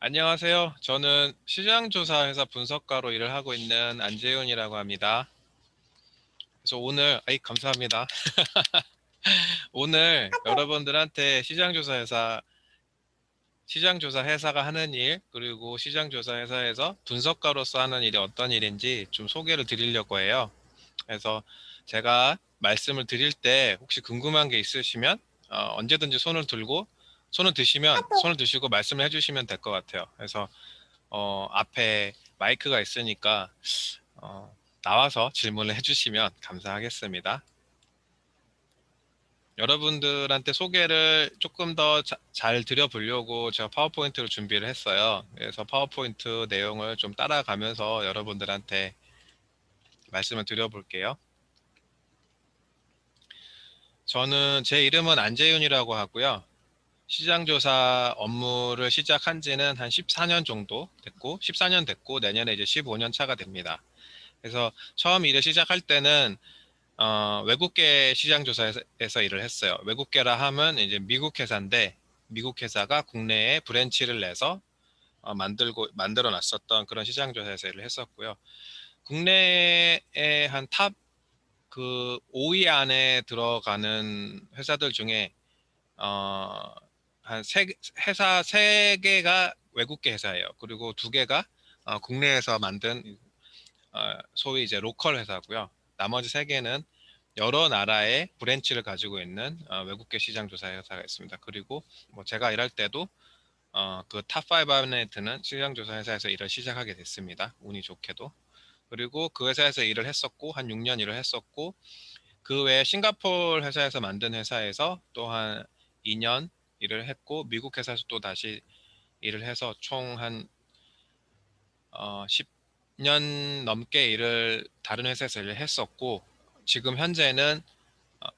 안녕하세요. 저는 시장조사 회사 분석가로 일을 하고 있는 안재윤이라고 합니다. 그래서 오늘, 감사합니다. 오늘 여러분들한테 시장조사 회사가 하는 일, 그리고 시장조사 회사에서 분석가로서 하는 일이 어떤 일인지 좀 소개를 드리려고 해요. 그래서 제가 말씀을 드릴 때 혹시 궁금한 게 있으시면 언제든지 손을 드시면 손을 드시고 말씀을 해주시면 될 것 같아요. 그래서 앞에 마이크가 있으니까 어, 나와서 질문을 해주시면 감사하겠습니다. 여러분들한테 소개를 조금 더 잘 드려보려고 제가 파워포인트를 준비를 했어요. 그래서 파워포인트 내용을 좀 따라가면서 여러분들한테 말씀을 드려볼게요. 제 이름은 안재윤이라고 하고요. 시장조사 업무를 시작한 지는 한 14년 됐고, 내년에 이제 15년 차가 됩니다. 그래서 처음 일을 시작할 때는 외국계 시장조사에서 일을 했어요. 외국계라 하면 이제 미국 회사인데, 미국 회사가 국내에 브랜치를 내서 만들어 놨었던 그런 시장조사에서 일을 했었고요. 국내에 한 탑 그 5위 안에 들어가는 회사들 중에 어, 회사 세개가 외국계 회사예요. 그리고 두개가 국내에서 만든 소위 이제 로컬 회사고요. 나머지 세개는 여러 나라의 브랜치를 가지고 있는 외국계 시장 조사 회사가 있습니다. 그리고 뭐 제가 일할 때도 그 탑5 안에 드는 시장 조사 회사에서 일을 시작하게 됐습니다. 운이 좋게도. 그리고 그 회사에서 일을 했었고 한 6년 일을 했었고 그 외에 싱가포르 회사에서 만든 회사에서 또 한 2년 일을 했고 미국 회사에서 또 다시 일을 해서 총 한 10년 넘게 다른 회사에서 일을 했었고 지금 현재는 어,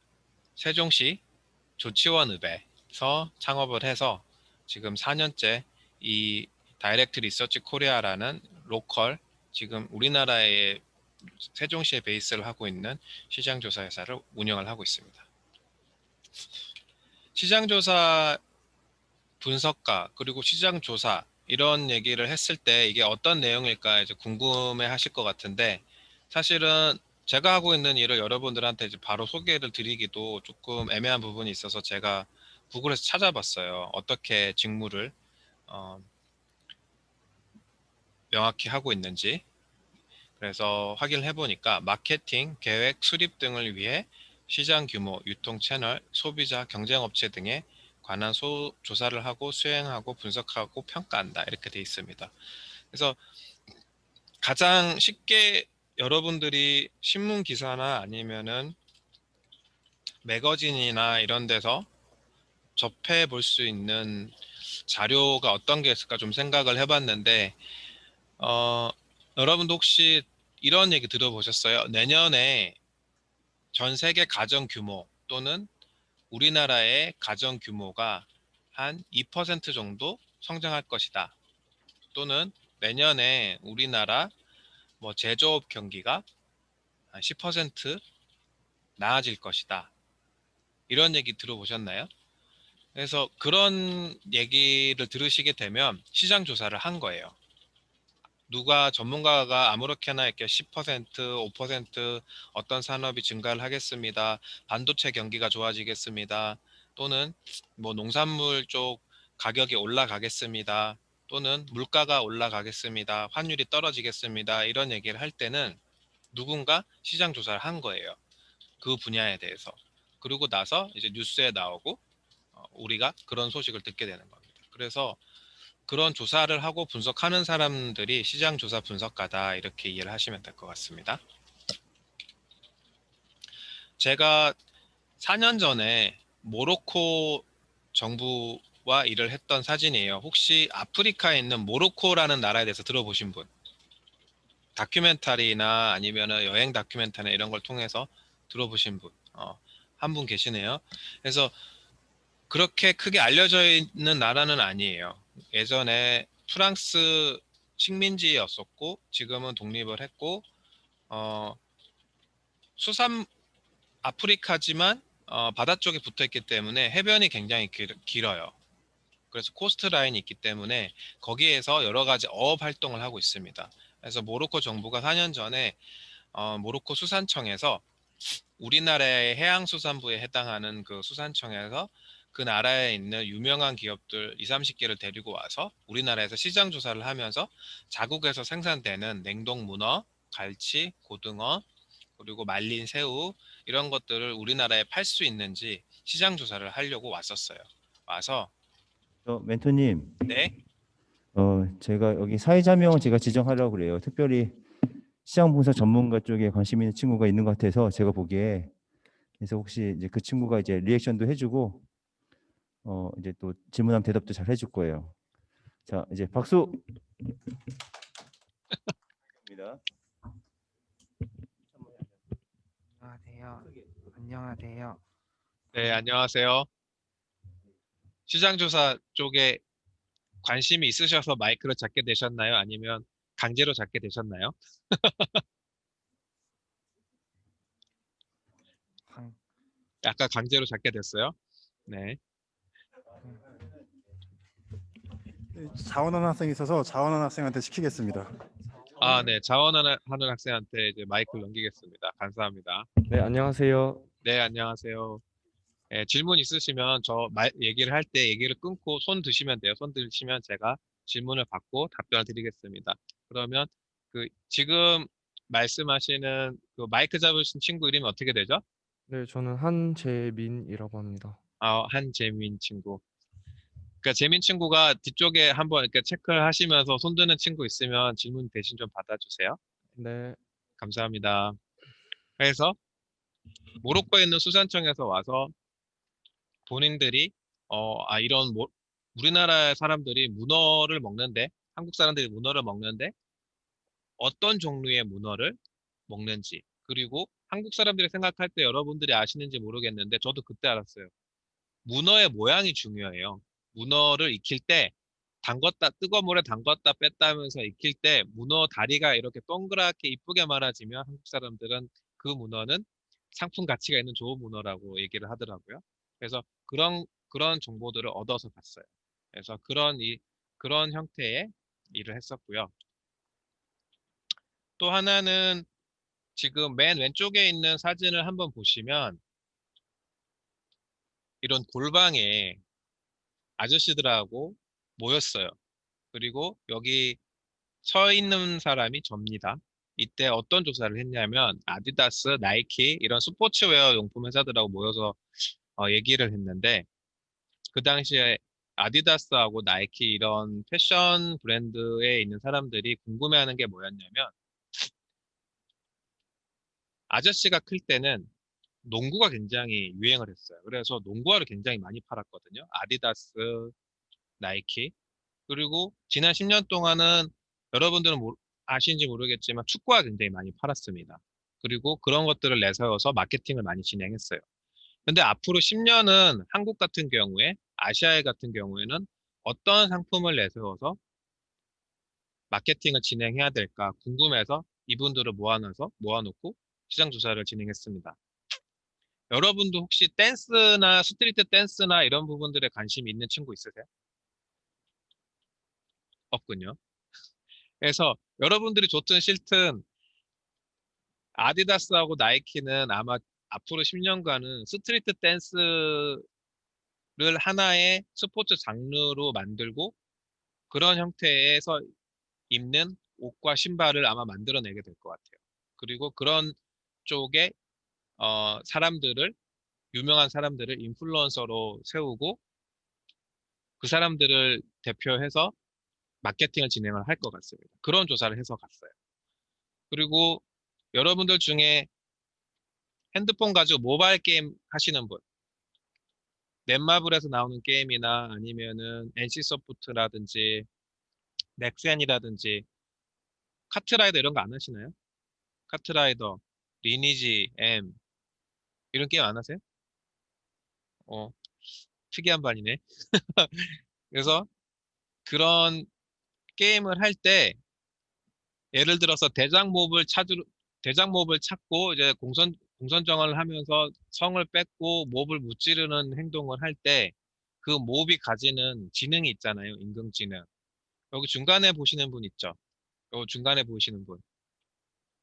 세종시 조치원읍에서 창업을 해서 지금 4년째 이 다이렉트 리서치 코리아라는 로컬 지금 우리나라의 세종시에 베이스를 하고 있는 시장조사 회사를 운영을 하고 있습니다. 시장조사 분석가 그리고 시장조사 이런 얘기를 했을 때 이게 어떤 내용일까 이제 궁금해 하실 것 같은데 사실은 제가 하고 있는 일을 여러분들한테 이제 바로 소개를 드리기도 조금 애매한 부분이 있어서 제가 구글에서 찾아봤어요. 어떻게 직무를 어, 명확히 하고 있는지. 그래서 확인을 해보니까 마케팅, 계획, 수립 등을 위해 시장 규모, 유통 채널, 소비자, 경쟁업체 등에 관한 조사를 하고 수행하고 분석하고 평가한다. 이렇게 돼 있습니다. 그래서 가장 쉽게 여러분들이 신문 기사나 아니면은 매거진이나 이런 데서 접해 볼 수 있는 자료가 어떤 게 있을까 좀 생각을 해봤는데, 어, 여러분도 혹시 이런 얘기 들어보셨어요? 내년에 전 세계 가정 규모 또는 우리나라의 가정 규모가 한 2% 정도 성장할 것이다. 또는 내년에 우리나라 뭐 제조업 경기가 한 10% 나아질 것이다. 이런 얘기 들어보셨나요? 그래서 그런 얘기를 들으시게 되면 시장 조사를 한 거예요. 누가 전문가가 아무렇게나 이렇게 10%, 5% 어떤 산업이 증가를 하겠습니다. 반도체 경기가 좋아지겠습니다. 또는 뭐 농산물 쪽 가격이 올라가겠습니다. 또는 물가가 올라가겠습니다. 환율이 떨어지겠습니다. 이런 얘기를 할 때는 누군가 시장 조사를 한 거예요. 그 분야에 대해서. 그러고 나서 이제 뉴스에 나오고 우리가 그런 소식을 듣게 되는 겁니다. 그래서 그런 조사를 하고 분석하는 사람들이 시장 조사 분석가다 이렇게 이해를 하시면 될 것 같습니다. 제가 4년 전에 모로코 정부와 일을 했던 사진이에요. 혹시 아프리카에 있는 모로코라는 나라에 대해서 들어보신 분? 다큐멘터리나 아니면 여행 다큐멘터리나 이런 걸 통해서 들어보신 분? 한 분 계시네요. 그래서 그렇게 크게 알려져 있는 나라는 아니에요. 예전에 프랑스 식민지였었고 지금은 독립을 했고 어, 수산 아프리카지만 바다 쪽에 붙어 있기 때문에 해변이 굉장히 길어요. 그래서 코스트 라인이 있기 때문에 거기에서 여러 가지 어업 활동을 하고 있습니다. 그래서 모로코 정부가 4년 전에 모로코 수산청에서 우리나라의 해양수산부에 해당하는 그 수산청에서 그 나라에 있는 유명한 기업들 2, 30개를 데리고 와서 우리나라에서 시장 조사를 하면서 자국에서 생산되는 냉동 문어, 갈치, 고등어, 그리고 말린 새우 이런 것들을 우리나라에 팔 수 있는지 시장 조사를 하려고 왔었어요. 와서 멘토님, 네, 제가 여기 사회자 명을 제가 지정하려고 그래요. 특별히 시장 분석 전문가 쪽에 관심 있는 친구가 있는 것 같아서 제가 보기에. 그래서 혹시 이제 그 친구가 이제 리액션도 해주고, 이제 또 질문하면 대답도 잘 해줄 거예요. 자, 이제 박수. 입니다. 안녕하세요. 안녕하세요. 네, 안녕하세요. 시장 조사 쪽에 관심이 있으셔서 마이크를 잡게 되셨나요? 아니면 강제로 잡게 되셨나요? 강, 약간 강제로 잡게 됐어요. 네. 자원하는 학생이 있어서 자원하는 학생한테 시키겠습니다. 아, 네. 자원하는 학생한테 이제 마이크를 넘기겠습니다. 감사합니다. 네, 안녕하세요. 네, 안녕하세요. 예, 질문 있으시면 얘기를 할 때 얘기를 끊고 손 드시면 돼요. 손 드시면 제가 질문을 받고 답변을 드리겠습니다. 그러면 지금 말씀하시는 그 마이크 잡으신 친구 이름이 어떻게 되죠? 네, 저는 한재민이라고 합니다. 한재민 친구. 그러니까 재민 친구가 뒤쪽에 한번 이렇게 체크를 하시면서 손 드는 친구 있으면 질문 대신 좀 받아주세요. 네, 감사합니다. 그래서 모로코에 있는 수산청에서 와서 본인들이 우리나라 사람들이 문어를 먹는데 한국 사람들이 문어를 먹는데 어떤 종류의 문어를 먹는지 그리고 한국 사람들이 생각할 때 여러분들이 아시는지 모르겠는데 저도 그때 알았어요. 문어의 모양이 중요해요. 문어를 익힐 때 뜨거운 물에 담갔다 뺐다 하면서 익힐 때 문어 다리가 이렇게 동그랗게 이쁘게 말아지면 한국 사람들은 그 문어는 상품 가치가 있는 좋은 문어라고 얘기를 하더라고요. 그래서 그런 정보들을 얻어서 갔어요. 그래서 그런 형태의 일을 했었고요. 또 하나는 지금 맨 왼쪽에 있는 사진을 한번 보시면 이런 골방에 아저씨들하고 모였어요. 그리고 여기 서 있는 사람이 접니다. 이때 어떤 조사를 했냐면 아디다스, 나이키 이런 스포츠웨어 용품 회사들하고 모여서 얘기를 했는데 그 당시에 아디다스하고 나이키 이런 패션 브랜드에 있는 사람들이 궁금해하는 게 뭐였냐면 아저씨가 클 때는 농구가 굉장히 유행을 했어요. 그래서 농구화를 굉장히 많이 팔았거든요. 아디다스, 나이키. 그리고 지난 10년 동안은 여러분들은 아시는지 모르겠지만 축구화 굉장히 많이 팔았습니다. 그리고 그런 것들을 내세워서 마케팅을 많이 진행했어요. 근데 앞으로 10년은 한국 같은 경우에 아시아의 같은 경우에는 어떤 상품을 내세워서 마케팅을 진행해야 될까 궁금해서 이분들을 모아놓고 시장 조사를 진행했습니다. 여러분도 혹시 댄스나 스트리트 댄스나 이런 부분들에 관심이 있는 친구 있으세요? 없군요. 그래서 여러분들이 좋든 싫든 아디다스하고 나이키는 아마 앞으로 10년간은 스트리트 댄스를 하나의 스포츠 장르로 만들고 그런 형태에서 입는 옷과 신발을 아마 만들어내게 될 것 같아요. 그리고 그런 쪽에 유명한 사람들을 인플루언서로 세우고 그 사람들을 대표해서 마케팅을 진행을 할 것 같습니다. 그런 조사를 해서 갔어요. 그리고 여러분들 중에 핸드폰 가지고 모바일 게임 하시는 분, 넷마블에서 나오는 게임이나 아니면은 NC소프트라든지 넥센이라든지 카트라이더 이런 거 안 하시나요? 카트라이더, 리니지, M 이런 게임 안 하세요? 어, 특이한 반이네. 그래서 그런 게임을 할 때 예를 들어서 대장 몹을 찾고 이제 공선정을 하면서 성을 뺏고 몹을 무찌르는 행동을 할 때 그 모업이 가지는 지능이 있잖아요. 인공지능. 여기 중간에 보시는 분 있죠? 여기 중간에 보이시는 분.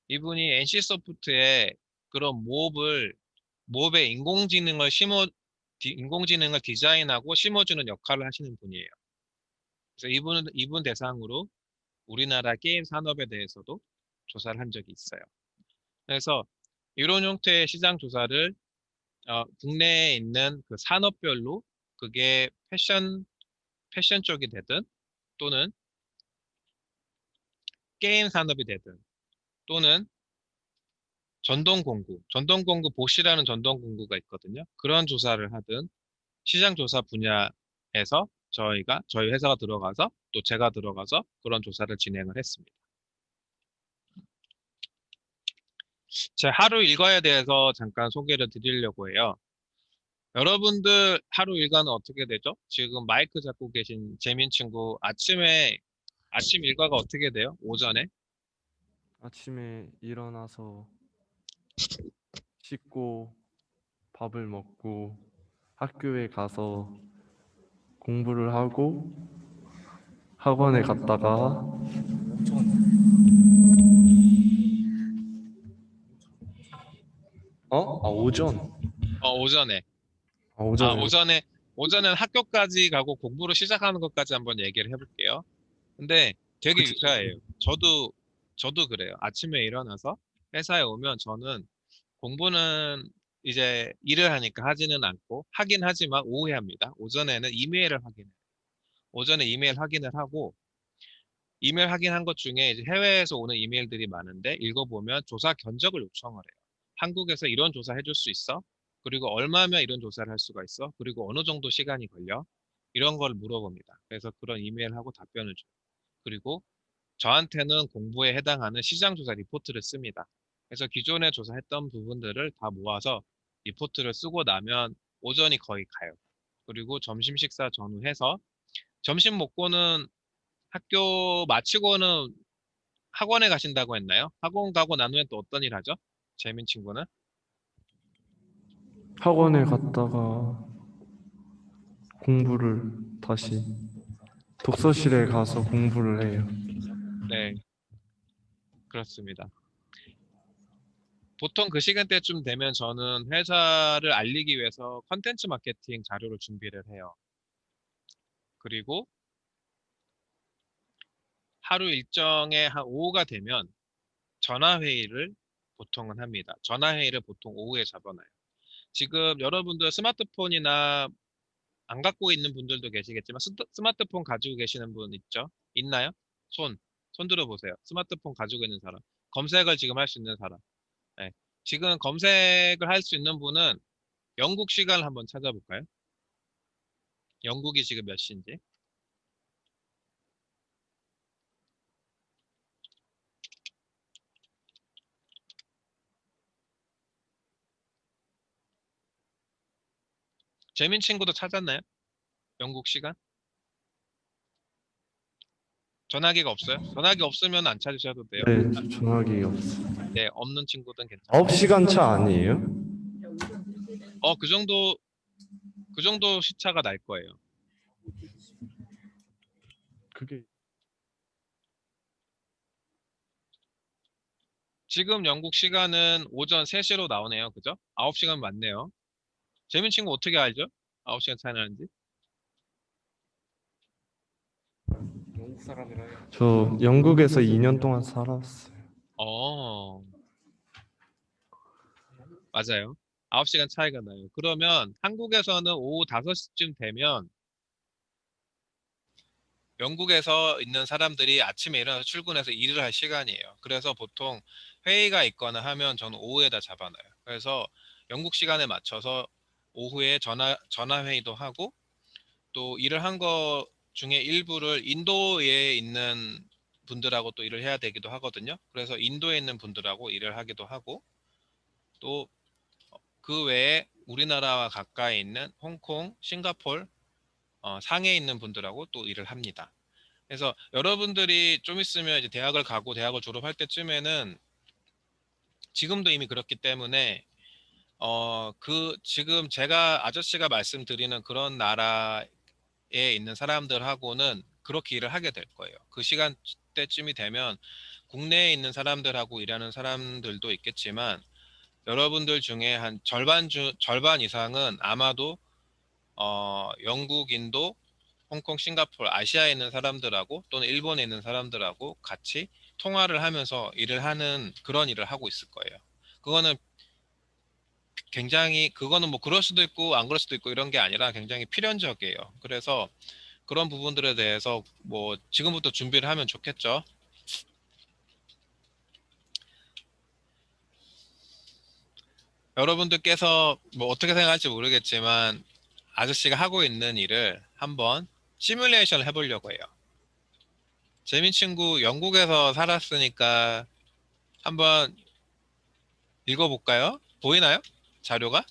이분이 NC소프트에 그런 모업에 인공지능을 디자인하고 심어주는 역할을 하시는 분이에요. 그래서 이분 대상으로 우리나라 게임 산업에 대해서도 조사를 한 적이 있어요. 그래서 이런 형태의 시장 조사를 국내에 있는 그 산업별로 그게 패션 쪽이 되든 또는 게임 산업이 되든 또는 전동공구 보시라는 전동공구가 있거든요. 그런 조사를 하든 시장 조사 분야에서 저희 회사가 들어가서 또 제가 들어가서 그런 조사를 진행을 했습니다. 제 하루 일과에 대해서 잠깐 소개를 드리려고 해요. 여러분들 하루 일과는 어떻게 되죠? 지금 마이크 잡고 계신 재민 친구 아침 일과가 어떻게 돼요? 오전에? 아침에 일어나서 씻고 밥을 먹고 학교에 가서 공부를 하고 학원에 갔다가 오전. 오전에. 오전에. 오전엔 학교까지 가고 공부를 시작하는 것까지 한번 얘기를 해볼게요. 근데 되게 그치. 유사해요. 저도 그래요. 아침에 일어나서 회사에 오면 저는 공부는 이제 일을 하니까 하지는 않고 하긴 하지만 오후에 합니다. 오전에는 이메일을 확인해요. 오전에 이메일 확인을 하고 이메일 확인한 것 중에 이제 해외에서 오는 이메일들이 많은데 읽어보면 조사 견적을 요청을 해요. 한국에서 이런 조사 해줄 수 있어? 그리고 얼마면 이런 조사를 할 수가 있어? 그리고 어느 정도 시간이 걸려? 이런 걸 물어봅니다. 그래서 그런 이메일하고 답변을 줘요. 그리고 저한테는 공부에 해당하는 시장조사 리포트를 씁니다. 그래서 기존에 조사했던 부분들을 다 모아서 리포트를 쓰고 나면 오전이 거의 가요. 그리고 점심 식사 전후해서 점심 먹고는 학교 마치고는 학원에 가신다고 했나요? 학원 가고 난 후엔 또 어떤 일 하죠? 재민 친구는? 학원에 갔다가 공부를 다시 독서실에 가서 공부를 해요. 네, 그렇습니다. 보통 그 시간대쯤 되면 저는 회사를 알리기 위해서 컨텐츠 마케팅 자료를 준비를 해요. 그리고 하루 일정의 한 오후가 되면 전화회의를 보통은 합니다. 전화회의를 보통 오후에 잡아놔요. 지금 여러분들 스마트폰이나 안 갖고 있는 분들도 계시겠지만 스마트폰 가지고 계시는 분 있죠? 있나요? 손 들어보세요. 스마트폰 가지고 있는 사람. 검색을 지금 할 수 있는 사람. 네. 지금 검색을 할 수 있는 분은 영국 시간을 한번 찾아볼까요? 영국이 지금 몇 시인지. 재민 친구도 찾았나요? 영국 시간? 전화기가 없어요? 전화기 없으면 안 찾으셔도 돼요. 네, 전화기 없어. 네, 없는 친구든 괜찮아요. 9시간 차 아니에요? 그 정도 시차가 날 거예요. 그게 지금 영국 시간은 오전 3시로 나오네요. 그죠? 9시간 맞네요. 재민 친구 어떻게 알죠? 9시간 차이 나는지? 저 영국에서 2년 동안 살았어요. 어, 맞아요. 9시간 차이가 나요. 그러면 한국에서는 오후 5시쯤 되면 영국에서 있는 사람들이 아침에 일어나서 출근해서 일을 할 시간이에요. 그래서 보통 회의가 있거나 하면 저는 오후에다 잡아놔요. 그래서 영국 시간에 맞춰서 오후에 전화 회의도 하고 또 일을 한 거 중에 일부를 인도에 있는 분들하고 또 일을 해야 되기도 하거든요. 그래서 인도에 있는 분들하고 일을 하기도 하고 또 그 외에 우리나라와 가까이 있는 홍콩, 싱가폴, 상해에 있는 분들하고 또 일을 합니다. 그래서 여러분들이 좀 있으면 이제 대학을 가고 대학을 졸업할 때쯤에는 지금도 이미 그렇기 때문에 지금 제가 아저씨가 말씀드리는 그런 나라에 있는 사람들하고는 그렇게 일을 하게 될 거예요. 그 시간대쯤이 되면 국내에 있는 사람들하고 일하는 사람들도 있겠지만 여러분들 중에 한 절반 이상은 아마도 영국, 인도, 홍콩, 싱가포르, 아시아에 있는 사람들하고 또는 일본에 있는 사람들하고 같이 통화를 하면서 일을 하는 그런 일을 하고 있을 거예요. 그거는 그거는 뭐 그럴 수도 있고 안 그럴 수도 있고 이런 게 아니라 굉장히 필연적이에요. 그래서 그런 부분들에 대해서 뭐 지금부터 준비를 하면 좋겠죠. 여러분들께서 뭐 어떻게 생각할지 모르겠지만 아저씨가 하고 있는 일을 한번 시뮬레이션을 해보려고 해요. 재민 친구 영국에서 살았으니까 한번 읽어볼까요? 보이나요? 자료가?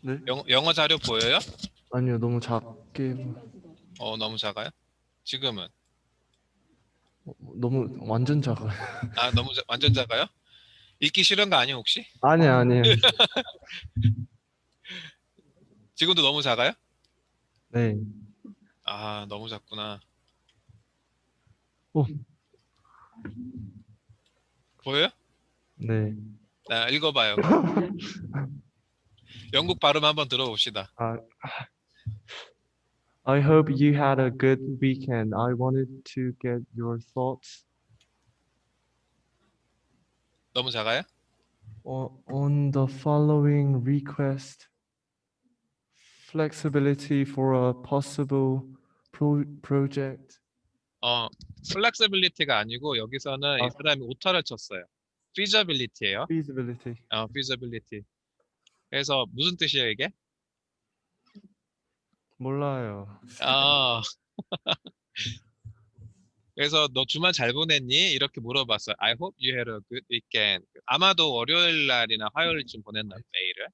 네? 영어 자료 보여요? 아니요, 너무 작게 너무 작아요? 지금은? 너무 완전 작아요. 아, 완전 작아요? 읽기 싫은 거 아니에요, 혹시? 아니에요. 지금도 너무 작아요? 네. 아, 너무 작구나. 오, 보여요? 네. 읽어봐요, 그럼. 영국 발음 한번 들어봅시다. 아, I hope you had a good weekend. I wanted to get your thoughts 너무 작아요? on the following request. Flexibility for a possible project. 플렉시빌리티가 아니고 여기서는 이 아, 사람이 오타를 쳤어요. feasibility예요. feasibility. feasibility. 그래서 무슨 뜻이에요, 이게? 몰라요. 아, 그래서 너 주말 잘 보냈니? 이렇게 물어봤어요. I hope you had a good weekend. 아마도 월요일 날이나 화요일쯤 보냈나 메일을.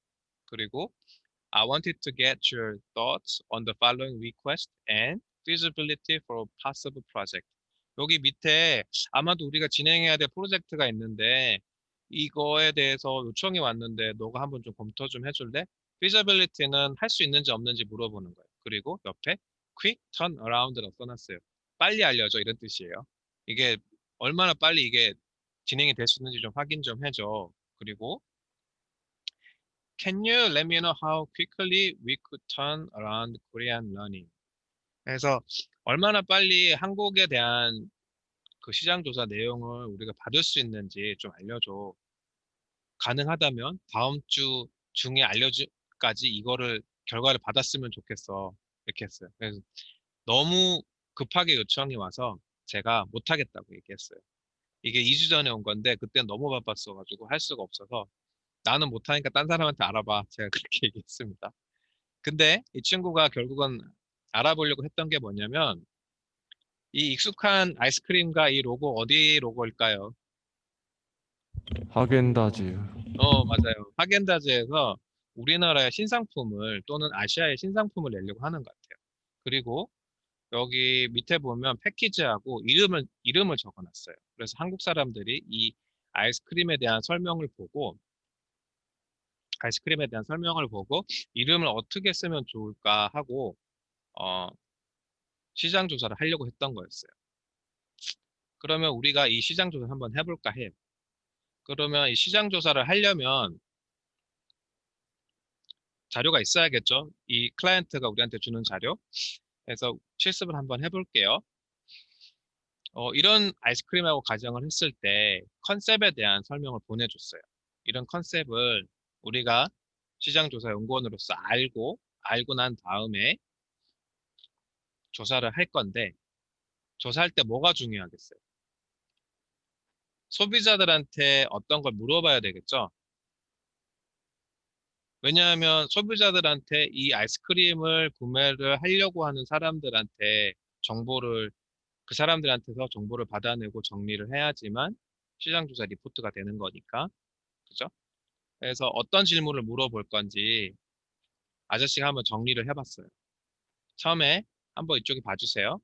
그리고 I wanted to get your thoughts on the following request and feasibility for a possible project. 여기 밑에 아마도 우리가 진행해야 될 프로젝트가 있는데 이거에 대해서 요청이 왔는데 너가 한번 좀 검토 좀 해줄래? feasibility는 할 수 있는지 없는지 물어보는 거예요. 그리고 옆에 quick turnaround라고 써놨어요. 빨리 알려줘 이런 뜻이에요. 이게 얼마나 빨리 이게 진행이 될 수 있는지 좀 확인 좀 해줘. 그리고 Can you let me know how quickly we could turn around Korean learning? 그래서 얼마나 빨리 한국에 대한 그 시장 조사 내용을 우리가 받을 수 있는지 좀 알려줘. 가능하다면 다음 주 중에 알려주까지 이거를 결과를 받았으면 좋겠어. 이렇게 했어요. 그래서 너무 급하게 요청이 와서 제가 못하겠다고 얘기했어요. 이게 2주 전에 온 건데 그때는 너무 바빴어가지고 할 수가 없어서 나는 못하니까 딴 사람한테 알아봐. 제가 그렇게 얘기했습니다. 근데 이 친구가 결국은 알아보려고 했던 게 뭐냐면 이 익숙한 아이스크림과 이 로고 어디 로고일까요? 하겐다즈요. 맞아요. 하겐다즈에서 우리나라의 신상품을 또는 아시아의 신상품을 내려고 하는 것 같아요. 그리고 여기 밑에 보면 패키지하고 이름을 적어놨어요. 그래서 한국 사람들이 이 아이스크림에 대한 설명을 보고 이름을 어떻게 쓰면 좋을까 하고 어, 시장 조사를 하려고 했던 거였어요. 그러면 우리가 이 시장 조사를 한번 해볼까 해요. 그러면 이 시장 조사를 하려면 자료가 있어야겠죠. 이 클라이언트가 우리한테 주는 자료. 그래서 실습을 한번 해볼게요. 이런 아이스크림하고 가정을 했을 때 컨셉에 대한 설명을 보내줬어요. 이런 컨셉을 우리가 시장조사 연구원으로서 알고 난 다음에 조사를 할 건데, 조사할 때 뭐가 중요하겠어요? 소비자들한테 어떤 걸 물어봐야 되겠죠? 왜냐하면 소비자들한테 이 아이스크림을 구매를 하려고 하는 사람들한테 그 사람들한테서 정보를 받아내고 정리를 해야지만 시장조사 리포트가 되는 거니까. 그죠? 그래서 어떤 질문을 물어볼 건지 아저씨가 한번 정리를 해봤어요. 처음에 한번 이쪽에 봐주세요.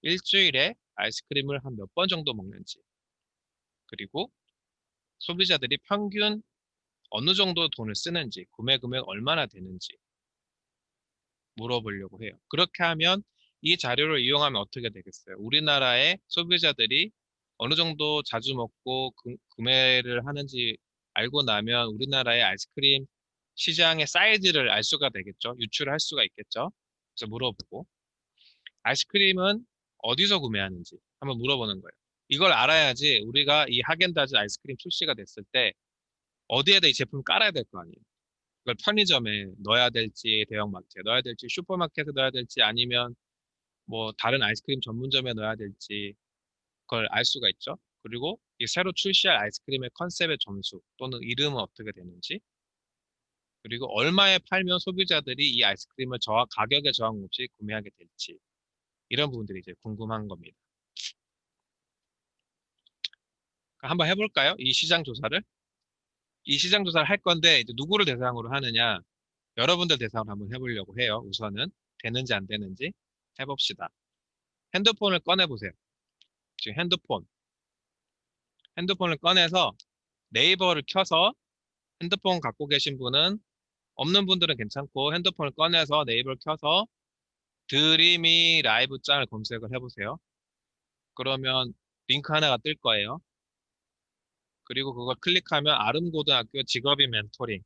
일주일에 아이스크림을 한 몇 번 정도 먹는지. 그리고 소비자들이 평균 어느 정도 돈을 쓰는지, 구매 금액 얼마나 되는지 물어보려고 해요. 그렇게 하면 이 자료를 이용하면 어떻게 되겠어요? 우리나라의 소비자들이 어느 정도 자주 먹고 구매를 하는지 알고 나면 우리나라의 아이스크림 시장의 사이즈를 알 수가 되겠죠. 유출할 수가 있겠죠. 그래서 물어보고 아이스크림은 어디서 구매하는지 한번 물어보는 거예요. 이걸 알아야지 우리가 이 하겐다즈 아이스크림 출시가 됐을 때 어디에다 이 제품을 깔아야 될 거 아니에요. 이걸 편의점에 넣어야 될지 대형마트에 넣어야 될지 슈퍼마켓에 넣어야 될지 아니면 뭐 다른 아이스크림 전문점에 넣어야 될지 그걸 알 수가 있죠. 그리고 이 새로 출시할 아이스크림의 컨셉의 점수 또는 이름은 어떻게 되는지 그리고 얼마에 팔면 소비자들이 이 아이스크림을 가격에 저항 없이 구매하게 될지 이런 부분들이 이제 궁금한 겁니다. 한번 해볼까요? 이 시장 조사를? 이 시장 조사를 할 건데 이제 누구를 대상으로 하느냐? 여러분들 대상으로 한번 해보려고 해요. 우선은 되는지 안 되는지 해봅시다. 핸드폰을 꺼내보세요. 지금 핸드폰을 꺼내서 네이버를 켜서 핸드폰 갖고 계신 분은 없는 분들은 괜찮고 핸드폰을 꺼내서 네이버를 켜서 드림이 라이브 짱을 검색을 해보세요. 그러면 링크 하나가 뜰 거예요. 그리고 그걸 클릭하면 아름고등학교 직업인 멘토링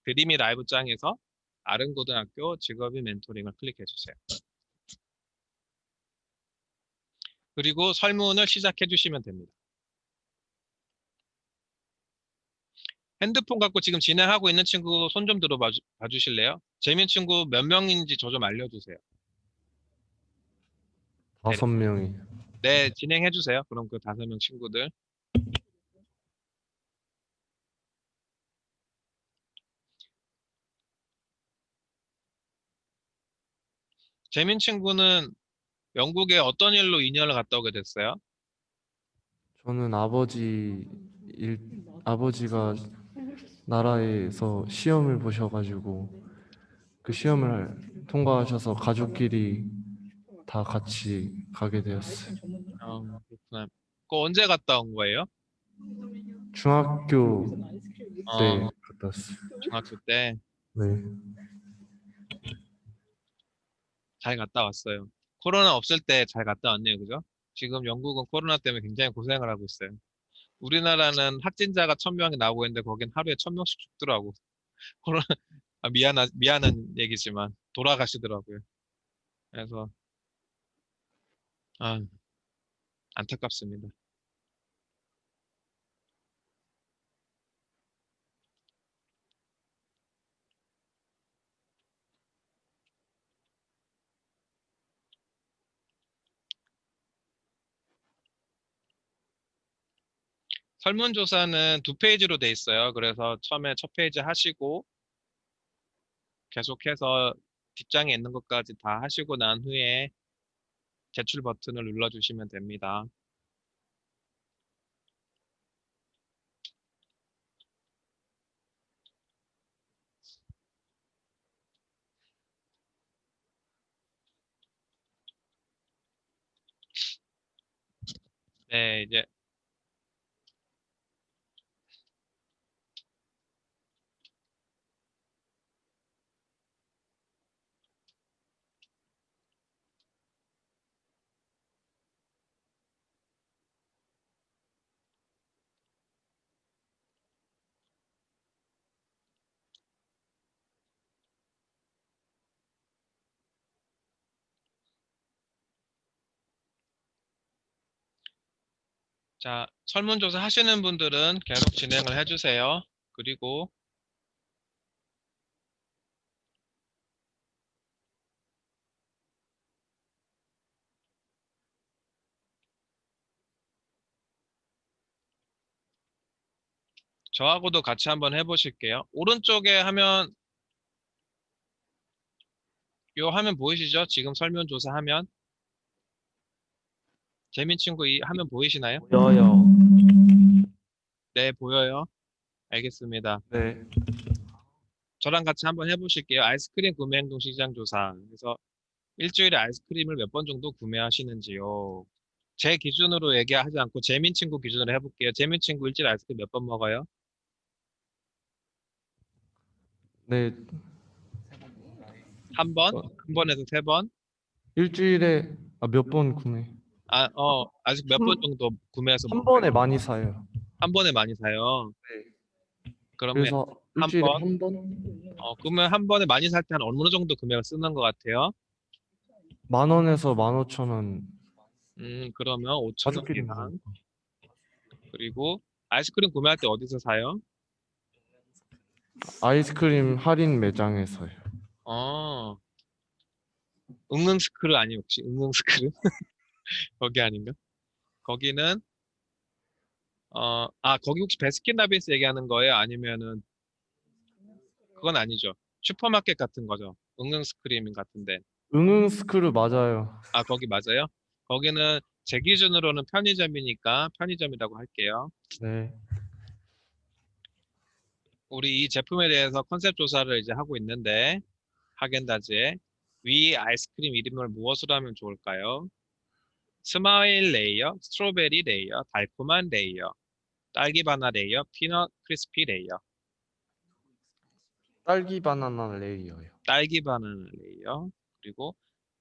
드림이 라이브 짱에서 아름고등학교 직업인 멘토링을 클릭해 주세요. 그리고 설문을 시작해 주시면 됩니다. 핸드폰 갖고 지금 진행하고 있는 친구 손 좀 들어 봐주실래요? 재민 친구 몇 명인지 저 좀 알려주세요. 5명이. 네, 진행해 주세요. 그럼 그 5명 친구들. 재민 친구는 영국에 어떤 일로 2년을 갔다 오게 됐어요? 저는 아버지가 나라에서 시험을 보셔가지고 그 시험을 통과하셔서 가족끼리 다 같이 가게 되었어요. 그렇구나. 그거 언제 갔다 온 거예요? 중학교 때 어, 갔다 왔어요. 중학교 때. 네. 잘 갔다 왔어요. 코로나 없을 때 잘 갔다 왔네요. 그죠? 지금 영국은 코로나 때문에 굉장히 고생을 하고 있어요. 우리나라는 확진자가 1,000명이 나오고 있는데 거긴 하루에 1,000명씩 죽더라고. 코로나, 미안한 얘기지만 돌아가시더라고요. 그래서, 아, 안타깝습니다. 설문조사는 2페이지로 돼 있어요. 그래서 처음에 첫 페이지 하시고 계속해서 뒷장에 있는 것까지 다 하시고 난 후에 제출 버튼을 눌러주시면 됩니다. 네, 이제 자, 설문조사 하시는 분들은 계속 진행을 해주세요. 그리고 저하고도 같이 한번 해보실게요. 오른쪽에 요 화면 보이시죠? 지금 설문조사 하면. 재민 친구 이 화면 보이시나요? 보여요. 네, 보여요. 알겠습니다. 네. 저랑 같이 한번 해보실게요. 아이스크림 구매 행동 시장 조사. 그래서 일주일에 아이스크림을 몇 번 정도 구매하시는지요? 제 기준으로 얘기하지 않고 재민 친구 기준으로 해볼게요. 재민 친구 일주일에 아이스크림 몇 번 먹어요? 네, 한 번? 어, 한 번에서 세 번? 일주일에 몇 번 구매? 아직 몇 번 정도 구매해서 한 먹어요? 번에 많이 사요. 한 번에 많이 사요. 네. 그러면 그래서 한 일주일에 번? 한 번? 그러면 한 번에 많이 살 때 한 어느 정도 금액을 쓰는 것 같아요? 10,000원에서 15,000원. 그러면 5천 원 가족끼리 이상. 먹으니까. 그리고 아이스크림 구매할 때 어디서 사요? 아이스크림 할인 매장에서요. 어, 응응스크루 아니 혹시 응응스크루? 거기 아닌가? 거기는 거기 혹시 베스킨라빈스 얘기하는 거예요? 아니면은 그건 아니죠. 슈퍼마켓 같은 거죠. 응응스크림 같은데. 응응스크루 맞아요. 거기 맞아요? 거기는 제 기준으로는 편의점이니까 편의점이라고 할게요. 네. 우리 이 제품에 대해서 컨셉 조사를 이제 하고 있는데 하겐다즈의 위 아이스크림 이름을 무엇으로 하면 좋을까요? 스마일 레이어, 스트로베리 레이어, 달콤한 레이어, 딸기 바나 레이어, 피넛 크리스피 레이어, 딸기 바나나 레이어요. 딸기 바나나 레이어. 그리고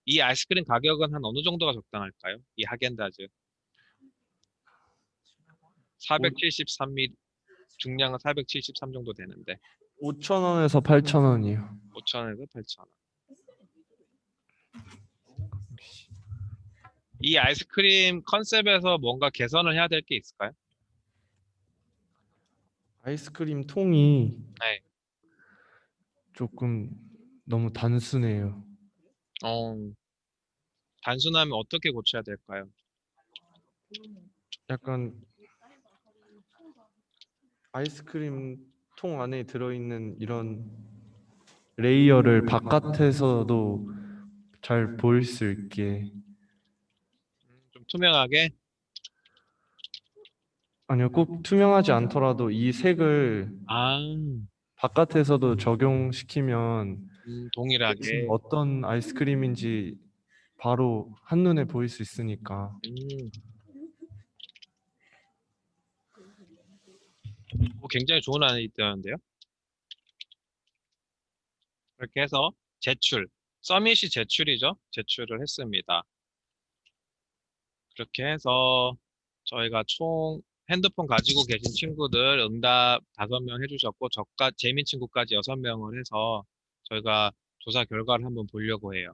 이 아이스크림 가격은 한 어느 정도가 적당할까요? 이 하겐다즈 473ml 중량은 473 정도 되는데 5,000원에서 8,000원이요. 5,000원에서 8,000원. 이 아이스크림 컨셉에서 뭔가 개선을 해야 될 게 있을까요? 아이스크림 통이 네. 조금 너무 단순해요. 어, 단순하면 어떻게 고쳐야 될까요? 약간 아이스크림 통 안에 들어있는 이런 레이어를 바깥에서도 잘 보일 수 있게. 좀 투명하게. 아니요, 꼭 투명하지 않더라도 이 색을 아, 바깥에서도 적용시키면 동일하게. 어떤 아이스크림인지 바로 한눈에 보일 수 있으니까. 음, 굉장히 좋은 아이디어인데요. 그렇게 해서 제출, 서밋이 제출이죠. 제출을 했습니다. 그렇게 해서 저희가 총 핸드폰 가지고 계신 친구들 응답 5명 해주셨고 재민 친구까지 6명을 해서 저희가 조사 결과를 한번 보려고 해요.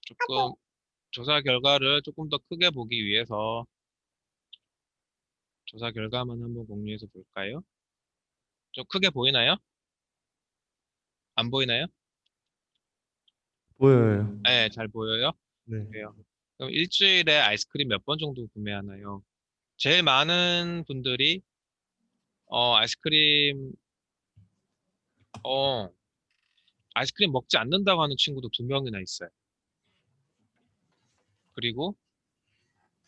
조금 조사 결과를 조금 더 크게 보기 위해서 조사 결과만 한번 공유해서 볼까요? 좀 크게 보이나요? 안 보이나요? 보여요. 네, 잘 보여요? 네. 그래요. 그럼 일주일에 아이스크림 몇 번 정도 구매하나요? 제일 많은 분들이 아이스크림 어 아이스크림 먹지 않는다고 하는 친구도 2명이나 있어요. 그리고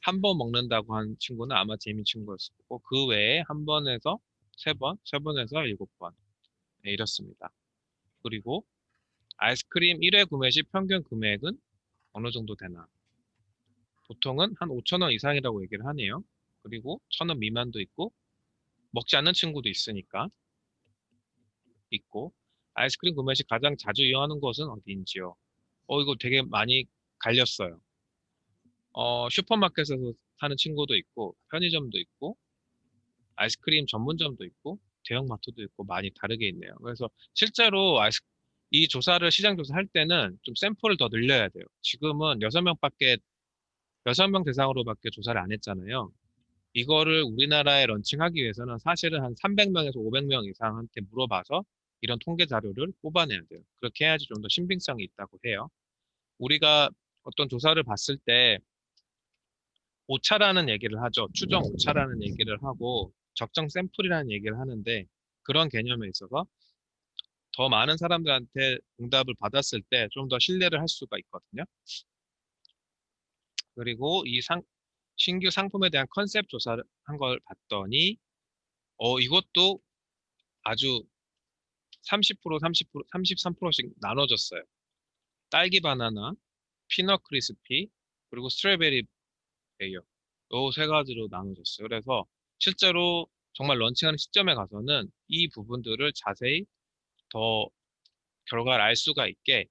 한 번 먹는다고 하는 친구는 아마 재민 친구였을 거고 그 외에 한 번에서 3번, 3번에서 7번 네, 이렇습니다. 그리고 아이스크림 1회 구매 시 평균 금액은 어느 정도 되나? 보통은 한 5,000원 이상이라고 얘기를 하네요. 그리고 1,000원 미만도 있고 먹지 않는 친구도 있으니까 있고 아이스크림 구매 시 가장 자주 이용하는 곳은 어디인지요? 이거 되게 많이 갈렸어요. 슈퍼마켓에서 사는 친구도 있고 편의점도 있고 아이스크림 전문점도 있고 대형마트도 있고 많이 다르게 있네요. 그래서 실제로 이 조사를 시장 조사할 때는 좀 샘플을 더 늘려야 돼요. 지금은 6명 대상으로밖에 조사를 안 했잖아요. 이거를 우리나라에 런칭하기 위해서는 사실은 한 300명에서 500명 이상한테 물어봐서 이런 통계 자료를 뽑아내야 돼요. 그렇게 해야지 좀 더 신빙성이 있다고 해요. 우리가 어떤 조사를 봤을 때 오차라는 얘기를 하죠. 추정 오차라는 얘기를 하고 적정 샘플이라는 얘기를 하는데 그런 개념에 있어서 더 많은 사람들한테 응답을 받았을 때 좀 더 신뢰를 할 수가 있거든요. 그리고 신규 상품에 대한 컨셉 조사를 한 걸 봤더니 이것도 아주 30%, 33%씩 나눠졌어요. 딸기 바나나, 피넛 크리스피, 그리고 스트로베리 베이어. 요 세 가지로 나눠졌어요. 그래서 실제로 정말 런칭하는 시점에 가서는 이 부분들을 자세히 더 결과를 알 수가 있게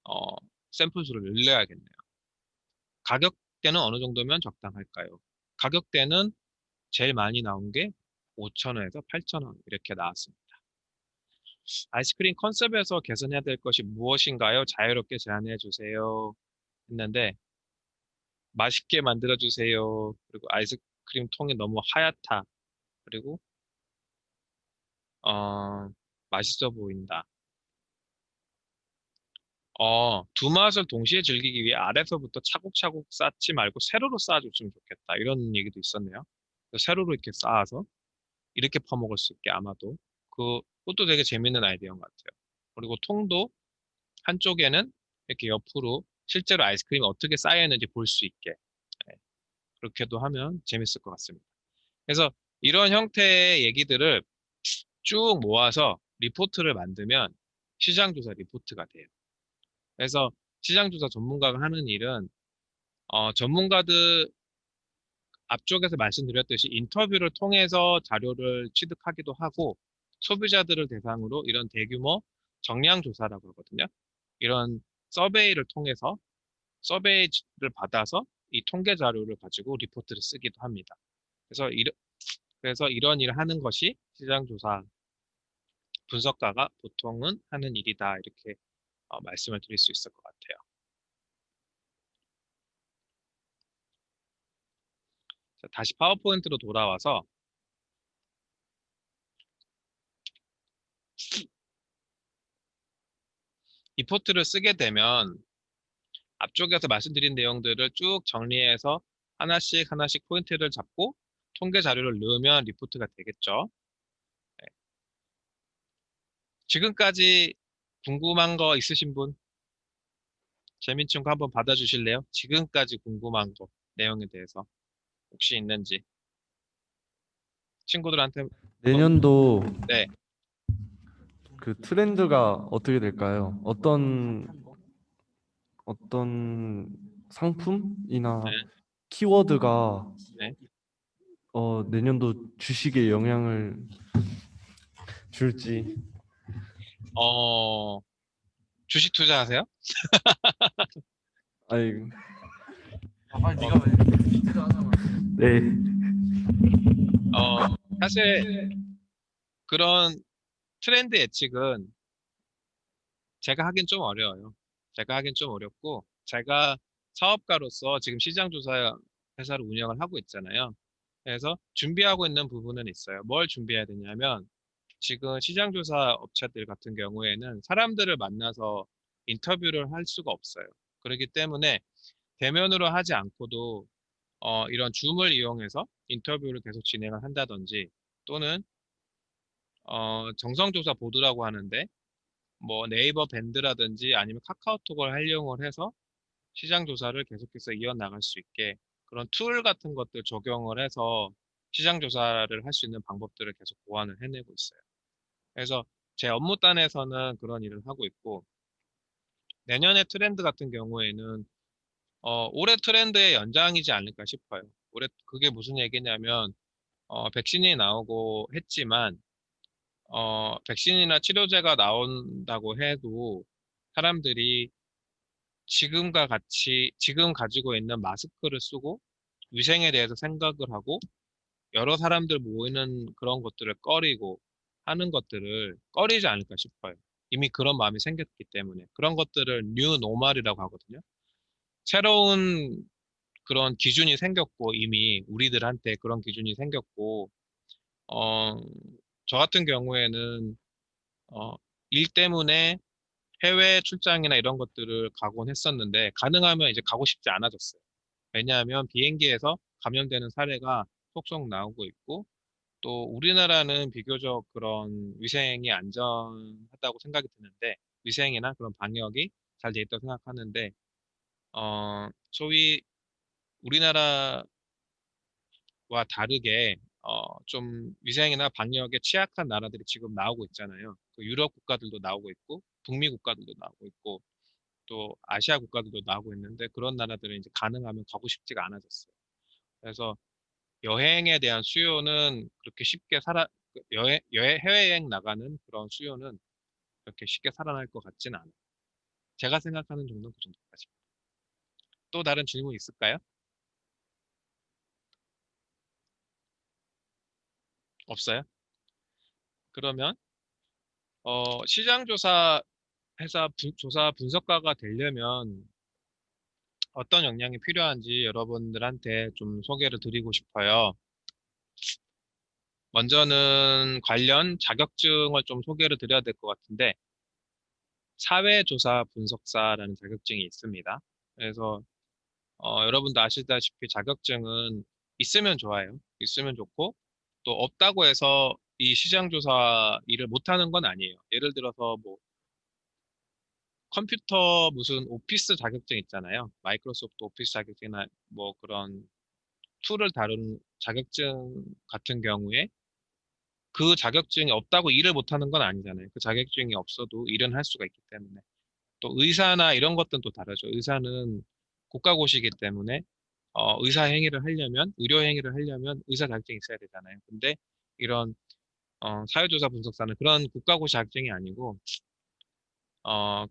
어, 샘플 수를 늘려야겠네요. 가격대는 어느 정도면 적당할까요? 가격대는 제일 많이 나온 게 5,000원에서 8,000원 이렇게 나왔습니다. 아이스크림 컨셉에서 개선해야 될 것이 무엇인가요? 자유롭게 제안해 주세요. 했는데 맛있게 만들어 주세요. 그리고 아이스크림 통이 너무 하얗다. 그리고 어, 맛있어 보인다. 두 맛을 동시에 즐기기 위해 아래서부터 차곡차곡 쌓지 말고 세로로 쌓아줬으면 좋겠다. 이런 얘기도 있었네요. 그래서 세로로 이렇게 쌓아서 이렇게 퍼먹을 수 있게 아마도 그것도 되게 재밌는 아이디어인 것 같아요. 그리고 통도 한쪽에는 이렇게 옆으로 실제로 아이스크림이 어떻게 쌓여 있는지 볼 수 있게 네, 그렇게도 하면 재밌을 것 같습니다. 그래서 이런 형태의 얘기들을 쭉 모아서 리포트를 만들면 시장조사 리포트가 돼요. 그래서 시장조사 전문가가 하는 일은 전문가들 앞쪽에서 말씀드렸듯이 인터뷰를 통해서 자료를 취득하기도 하고 소비자들을 대상으로 이런 대규모 정량 조사라고 하거든요. 이런 서베이를 통해서 서베이를 받아서 이 통계 자료를 가지고 리포트를 쓰기도 합니다. 그래서 이런 일을 하는 것이 시장조사 분석가가 보통은 하는 일이다. 이렇게 말씀을 드릴 수 있을 것 같아요. 자, 다시 파워포인트로 돌아와서 리포트를 쓰게 되면 앞쪽에서 말씀드린 내용들을 쭉 정리해서 하나씩 하나씩 포인트를 잡고 통계 자료를 넣으면 리포트가 되겠죠. 네. 지금까지 궁금한 거 있으신 분? 재민 친구 한번 받아주실래요? 지금까지 궁금한 거 내용에 대해서 혹시 있는지 친구들한테 내년도 네. 그 트렌드가 어떻게 될까요? 어떤 상품이나 네. 키워드가 네. 내년도 주식에 영향을 줄지. 주식 투자하세요? 아이, 빨리 네가 왜 네. 사실 그런 트렌드 예측은 제가 하긴 좀 어려워요. 제가 하긴 좀 어렵고, 제가 사업가로서 지금 시장조사 회사를 운영을 하고 있잖아요. 그래서 준비하고 있는 부분은 있어요. 뭘 준비해야 되냐면, 지금 시장조사 업체들 같은 경우에는 사람들을 만나서 인터뷰를 할 수가 없어요. 그렇기 때문에 대면으로 하지 않고도 이런 줌을 이용해서 인터뷰를 계속 진행을 한다든지 또는 정성조사 보드라고 하는데 뭐 네이버 밴드라든지 아니면 카카오톡을 활용을 해서 시장 조사를 계속해서 이어나갈 수 있게 그런 툴 같은 것들 적용을 해서 시장 조사를 할 수 있는 방법들을 계속 보완을 해내고 있어요. 그래서 제 업무단에서는 그런 일을 하고 있고 내년의 트렌드 같은 경우에는 올해 트렌드의 연장이지 않을까 싶어요. 올해 그게 무슨 얘기냐면 백신이 나오고 했지만 백신이나 치료제가 나온다고 해도 사람들이 지금과 같이 지금 가지고 있는 마스크를 쓰고 위생에 대해서 생각을 하고 여러 사람들 모이는 그런 것들을 꺼리고 하는 것들을 꺼리지 않을까 싶어요. 이미 그런 마음이 생겼기 때문에 그런 것들을 뉴 노멀이라고 하거든요. 새로운 그런 기준이 생겼고 이미 우리들한테 그런 기준이 생겼고 어, 저 같은 경우에는 어, 일 때문에 해외 출장이나 이런 것들을 가곤 했었는데 가능하면 이제 가고 싶지 않아졌어요. 왜냐하면 비행기에서 감염되는 사례가 속속 나오고 있고 또 우리나라는 비교적 그런 위생이 안전하다고 생각이 드는데 위생이나 그런 방역이 잘 돼 있다고 생각하는데 소위 우리나라와 다르게 좀 위생이나 방역에 취약한 나라들이 지금 나오고 있잖아요. 그 유럽 국가들도 나오고 있고 북미 국가들도 나오고 있고 또 아시아 국가들도 나오고 있는데 그런 나라들은 이제 가능하면 가고 싶지가 않아졌어요. 그래서 여행에 대한 수요는 그렇게 쉽게 해외여행 나가는 그런 수요는 그렇게 쉽게 살아날 것 같지는 않아요. 제가 생각하는 정도는 그 정도까지. 또 다른 질문 있을까요? 없어요? 그러면 시장 조사 회사 조사 분석가가 되려면 어떤 역량이 필요한지 여러분들한테 좀 소개를 드리고 싶어요. 먼저는 관련 자격증을 좀 소개를 드려야 될 것 같은데 사회조사 분석사라는 자격증이 있습니다. 그래서 여러분도 아시다시피 자격증은 있으면 좋아요. 있으면 좋고 또 없다고 해서 이 시장조사 일을 못하는 건 아니에요. 예를 들어서 뭐 컴퓨터 무슨 오피스 자격증 있잖아요. 마이크로소프트 오피스 자격증이나 뭐 그런 툴을 다루는 자격증 같은 경우에 그 자격증이 없다고 일을 못하는 건 아니잖아요. 그 자격증이 없어도 일은 할 수가 있기 때문에. 또 의사나 이런 것들은 또 다르죠. 의사는 국가고시이기 때문에 의사 행위를 하려면, 의료 행위를 하려면 의사 자격증이 있어야 되잖아요. 근데 이런 사회조사 분석사는 그런 국가고시 자격증이 아니고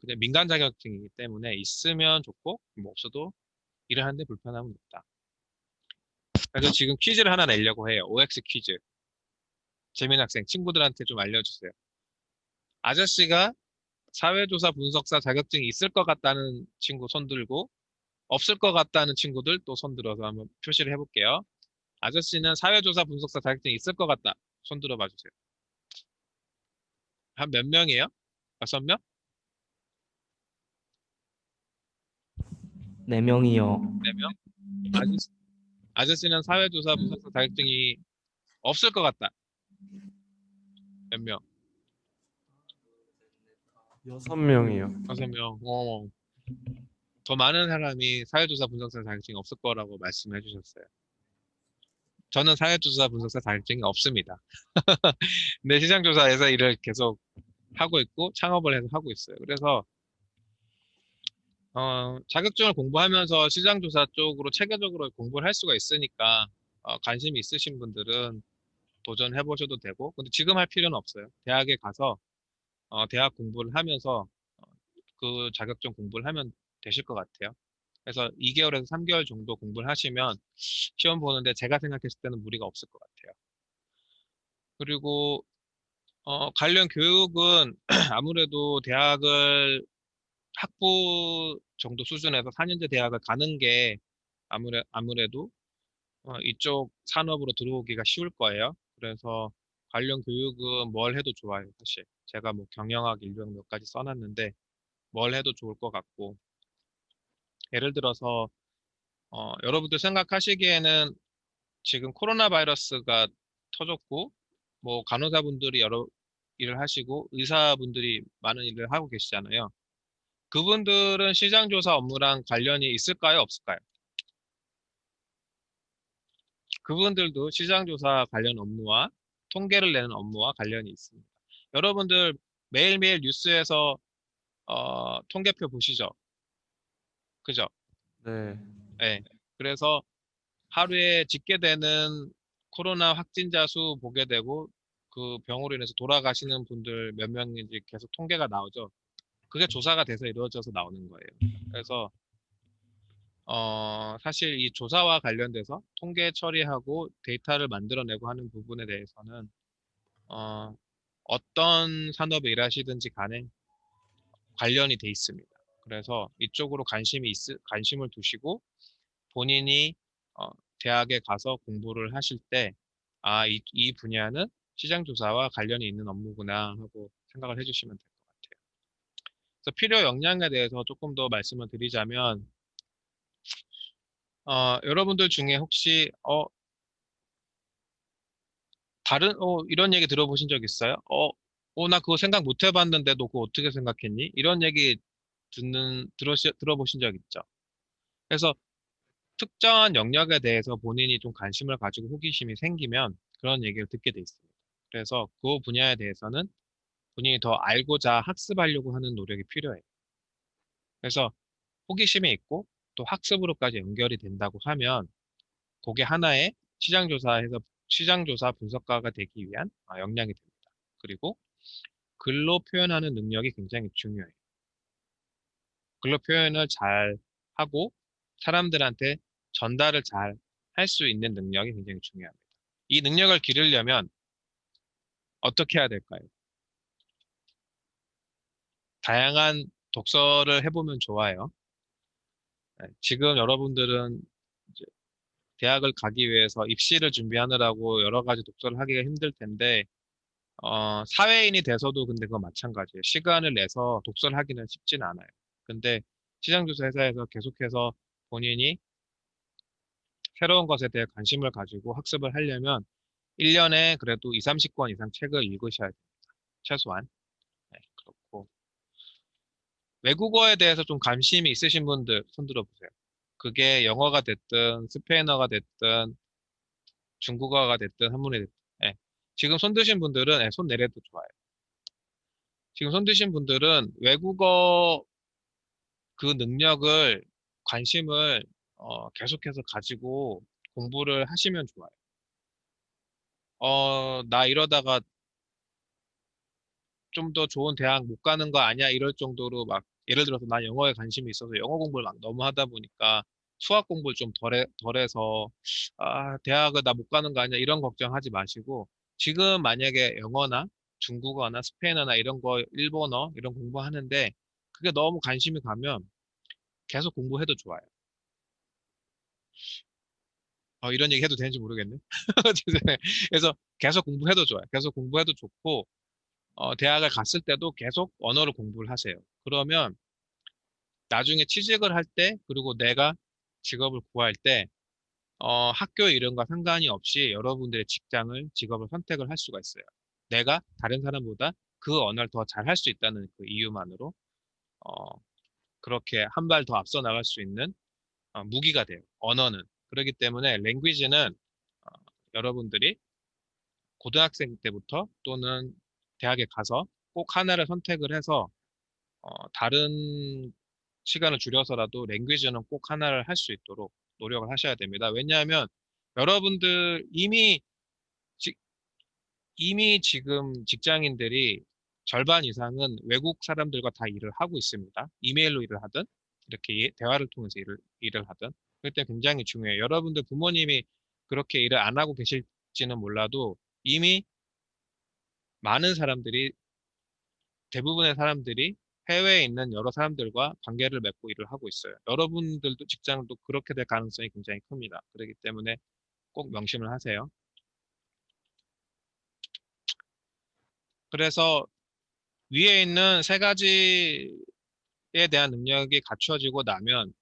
그냥 민간 자격증이기 때문에 있으면 좋고 뭐 없어도 일을 하는데 불편함은 없다. 그래서 지금 퀴즈를 하나 내려고 해요. OX 퀴즈. 재민 학생 친구들한테 좀 알려주세요. 아저씨가 사회조사 분석사 자격증이 있을 것 같다는 친구 손 들고 없을 것 같다는 친구들 또 손 들어서 한번 표시를 해볼게요. 아저씨는 사회조사 분석사 자격증이 있을 것 같다. 손 들어봐 주세요. 한 몇 명이에요? 6명? 4명이요. 4명? 아저씨는 사회조사 분석사 자격증이 없을 것 같다. 몇 명? 6명이요. 6명. 더 많은 사람이 사회조사 분석사 자격증이 없을 거라고 말씀해 주셨어요. 저는 사회조사 분석사 자격증이 없습니다. 근데 시장조사에서 일을 계속 하고 있고 창업을 해서 하고 있어요. 그래서 자격증을 공부하면서 시장조사 쪽으로 체계적으로 공부를 할 수가 있으니까 관심이 있으신 분들은 도전해 보셔도 되고 근데 지금 할 필요는 없어요. 대학에 가서 대학 공부를 하면서 그 자격증 공부를 하면 되실 것 같아요. 그래서 2개월에서 3개월 정도 공부를 하시면 시험 보는데 제가 생각했을 때는 무리가 없을 것 같아요. 그리고 관련 교육은 아무래도 대학을 학부 정도 수준에서 4년제 대학을 가는 게 아무래도 이쪽 산업으로 들어오기가 쉬울 거예요. 그래서 관련 교육은 뭘 해도 좋아요, 사실. 제가 뭐 경영학, 인류학 몇 가지 써놨는데 뭘 해도 좋을 것 같고 예를 들어서 여러분들 생각하시기에는 지금 코로나 바이러스가 터졌고 뭐 간호사분들이 여러 일을 하시고 의사분들이 많은 일을 하고 계시잖아요. 그분들은 시장조사 업무랑 관련이 있을까요? 없을까요? 그분들도 시장조사 관련 업무와 통계를 내는 업무와 관련이 있습니다. 여러분들 매일매일 뉴스에서 통계표 보시죠? 그죠? 네. 네. 그래서 하루에 집계되는 코로나 확진자 수 보게 되고 그 병으로 인해서 돌아가시는 분들 몇 명인지 계속 통계가 나오죠. 그게 조사가 돼서 이루어져서 나오는 거예요. 그래서 사실 이 조사와 관련돼서 통계 처리하고 데이터를 만들어내고 하는 부분에 대해서는 어, 어떤 산업에 일하시든지 간에 관련이 돼 있습니다. 그래서 이쪽으로 관심을 두시고 본인이 어, 대학에 가서 공부를 하실 때, 이 분야는 시장조사와 관련이 있는 업무구나 하고 생각을 해주시면 될 것 같아요. 그래서 필요 역량에 대해서 조금 더 말씀을 드리자면, 여러분들 중에 혹시 이런 얘기 들어보신 적 있어요? 나 그거 생각 못 해봤는데 너 그거 어떻게 생각했니? 이런 얘기 들어보신 적 있죠? 그래서 특정한 영역에 대해서 본인이 좀 관심을 가지고 호기심이 생기면 그런 얘기를 듣게 돼 있습니다. 그래서 그 분야에 대해서는 본인이 더 알고자 학습하려고 하는 노력이 필요해요. 그래서 호기심이 있고 또 학습으로까지 연결이 된다고 하면 그게 하나의 시장조사 분석가가 되기 위한 역량이 됩니다. 그리고 글로 표현하는 능력이 굉장히 중요해요. 글로 표현을 잘 하고 사람들한테 전달을 잘 할 수 있는 능력이 굉장히 중요합니다. 이 능력을 기르려면 어떻게 해야 될까요? 다양한 독서를 해보면 좋아요. 네, 지금 여러분들은 이제 대학을 가기 위해서 입시를 준비하느라고 여러 가지 독서를 하기가 힘들 텐데, 사회인이 돼서도 근데 그거 마찬가지예요. 시간을 내서 독서를 하기는 쉽진 않아요. 근데 시장조사 회사에서 계속해서 본인이 새로운 것에 대해 관심을 가지고 학습을 하려면 1년에 그래도 2, 30권 이상 책을 읽으셔야 돼요. 최소한. 네, 그렇고. 외국어에 대해서 좀 관심이 있으신 분들 손 들어보세요. 그게 영어가 됐든 스페인어가 됐든 중국어가 됐든 한문이 됐든. 예. 지금 손 드신 분들은 손 내려도 좋아요. 지금 손 드신 분들은 외국어 그 능력을 관심을 계속해서 가지고 공부를 하시면 좋아요. 나 이러다가 좀 더 좋은 대학 못 가는 거 아니야? 이럴 정도로 막 예를 들어서 난 영어에 관심이 있어서 영어 공부를 막 너무 하다 보니까 수학 공부를 좀 덜해서 대학을 나 못 가는 거 아니야? 이런 걱정하지 마시고 지금 만약에 영어나 중국어나 스페인어나 이런 거 일본어 이런 공부하는데 그게 너무 관심이 가면 계속 공부해도 좋아요. 이런 얘기 해도 되는지 모르겠네. 죄송해요. 그래서 계속 공부해도 좋아요. 계속 공부해도 좋고 대학을 갔을 때도 계속 언어를 공부를 하세요. 그러면 나중에 취직을 할 때, 그리고 내가 직업을 구할 때, 학교 이름과 상관이 없이 여러분들의 직업을 선택을 할 수가 있어요. 내가 다른 사람보다 그 언어를 더 잘 할 수 있다는 그 이유만으로, 어, 그렇게 한 발 더 앞서 나갈 수 있는 무기가 돼요. 언어는. 그렇기 때문에 랭귀지는 여러분들이 고등학생 때부터 또는 대학에 가서 꼭 하나를 선택을 해서 다른 시간을 줄여서라도 랭귀지는 꼭 하나를 할 수 있도록 노력을 하셔야 됩니다. 왜냐하면 여러분들 지, 이미 지금 직장인들이 절반 이상은 외국 사람들과 다 일을 하고 있습니다. 이메일로 일을 하든 이렇게 대화를 통해서 일을 하든 그렇기 때문에 굉장히 중요해요. 여러분들 부모님이 그렇게 일을 안 하고 계실지는 몰라도 이미 많은 사람들이 대부분의 사람들이 해외에 있는 여러 사람들과 관계를 맺고 일을 하고 있어요. 여러분들도 직장도 그렇게 될 가능성이 굉장히 큽니다. 그렇기 때문에 꼭 명심을 하세요. 그래서 위에 있는 세 가지에 대한 능력이 갖추어지고 나면,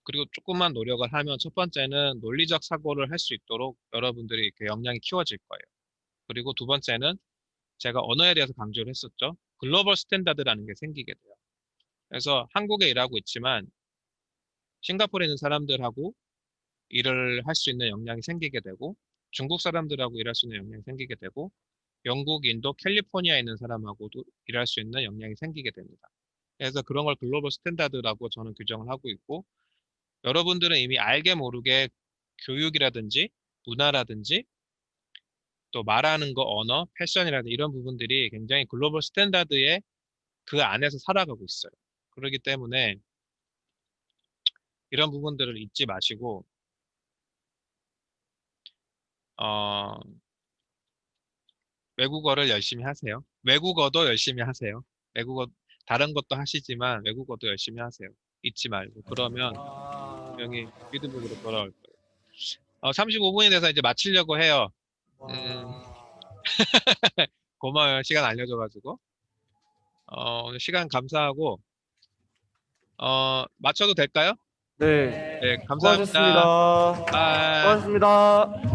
그리고 조금만 노력을 하면 첫 번째는 논리적 사고를 할 수 있도록 여러분들이 이렇게 역량이 키워질 거예요. 그리고 두 번째는 제가 언어에 대해서 강조를 했었죠. 글로벌 스탠다드라는 게 생기게 돼요. 그래서 한국에 일하고 있지만 싱가포르에 있는 사람들하고 일을 할 수 있는 역량이 생기게 되고 중국 사람들하고 일할 수 있는 역량이 생기게 되고 영국, 인도, 캘리포니아에 있는 사람하고도 일할 수 있는 역량이 생기게 됩니다. 그래서 그런 걸 글로벌 스탠다드라고 저는 규정을 하고 있고 여러분들은 이미 알게 모르게 교육이라든지 문화라든지 또 말하는 거 언어, 패션이라든지 이런 부분들이 굉장히 글로벌 스탠다드의 그 안에서 살아가고 있어요. 그렇기 때문에 이런 부분들을 잊지 마시고 어, 외국어를 열심히 하세요. 외국어도 열심히 하세요. 외국어 다른 것도 하시지만 외국어도 열심히 하세요. 잊지 말고 그러면 분명히 피드백으로 돌아올 거예요. 35분이 돼서 이제 마치려고 해요. 고마워요. 시간 알려줘가지고. 오늘 시간 감사하고 마쳐도 될까요? 네. 네, 감사합니다. 수고하셨습니다. 바이. 수고하셨습니다.